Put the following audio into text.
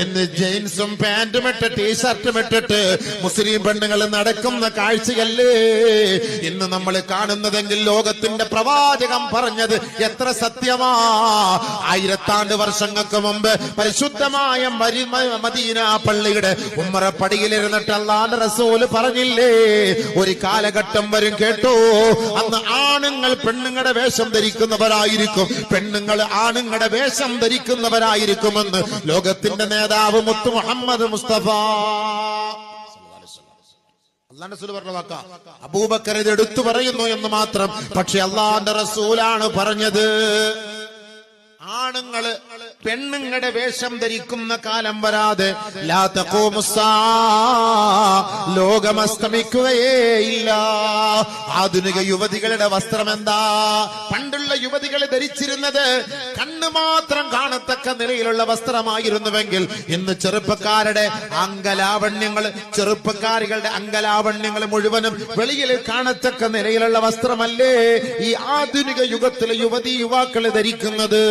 ഇന്ന് ജീൻസും പാന്റും ഇട്ട് ടീഷർട്ടും ഇട്ടിട്ട് മുസ്ലിം പെണ്ണുങ്ങൾ നടക്കുന്ന കാഴ്ചയല്ലേ ഇന്ന് നമ്മൾ കാണുന്നതെങ്കിൽ ലോകത്തിന്റെ പ്രവാചകം പറഞ്ഞത് എത്ര സത്യമാ. 1000 വർഷങ്ങൾക്ക് മുമ്പ് പരിശുദ്ധമായ മദീന പള്ളിയുടെ ഉമ്മറപ്പടിയിലിരുന്നിട്ട് അല്ലാഹുവിന്റെ റസൂല് പറഞ്ഞില്ലേ, ഒരു കാലഘട്ടം വരും കേട്ടോ, അന്ന് ആണുങ്ങൾ പെണ്ണുങ്ങളുടെ വേഷം ധരിക്കുന്നവരായിരിക്കും, പെണ്ണുങ്ങൾ ആണുങ്ങളുടെ വേഷം ധരിക്കുന്നവരായിരിക്കുമെന്ന് ലോകത്തിന്റെ നേതാവ് മുത്തു മുഹമ്മദ് മുസ്തഫ അല്ലാഹുവിന്റെ റസൂൽ പറഞ്ഞ വാക്കാ. അബൂബക്കർ ഇത് എടുത്തു പറയുന്നു എന്ന് മാത്രം, പക്ഷെ അല്ലാഹുവിന്റെ റസൂലാണ് പറഞ്ഞത്. ആണുങ്ങള് പെണ്ണുങ്ങളുടെ വേഷം ധരിക്കുന്ന കാലം വരാതെ ലാ തഖൂമുസ്സാ, ലോകം അസ്തമിക്കുകയേ ഇല്ല. ആധുനിക യുവതികളുടെ വസ്ത്രം എന്താ? പണ്ടുള്ള യുവതികൾ ധരിച്ചിരുന്നത് കണ്ണ് മാത്രം കാണത്തക്ക നിലയിലുള്ള വസ്ത്രമായിരുന്നുവെങ്കിൽ ഇന്ന് ചെറുപ്പക്കാരുടെ അംഗലാവണ്യങ്ങൾ, ചെറുപ്പക്കാരികളുടെ അംഗലാവണ്യങ്ങൾ മുഴുവനും വെളിയിൽ കാണത്തക്ക നിലയിലുള്ള വസ്ത്രമല്ലേ ഈ ആധുനിക യുഗത്തിലെ യുവതി യുവാക്കൾ ധരിക്കുന്നത്.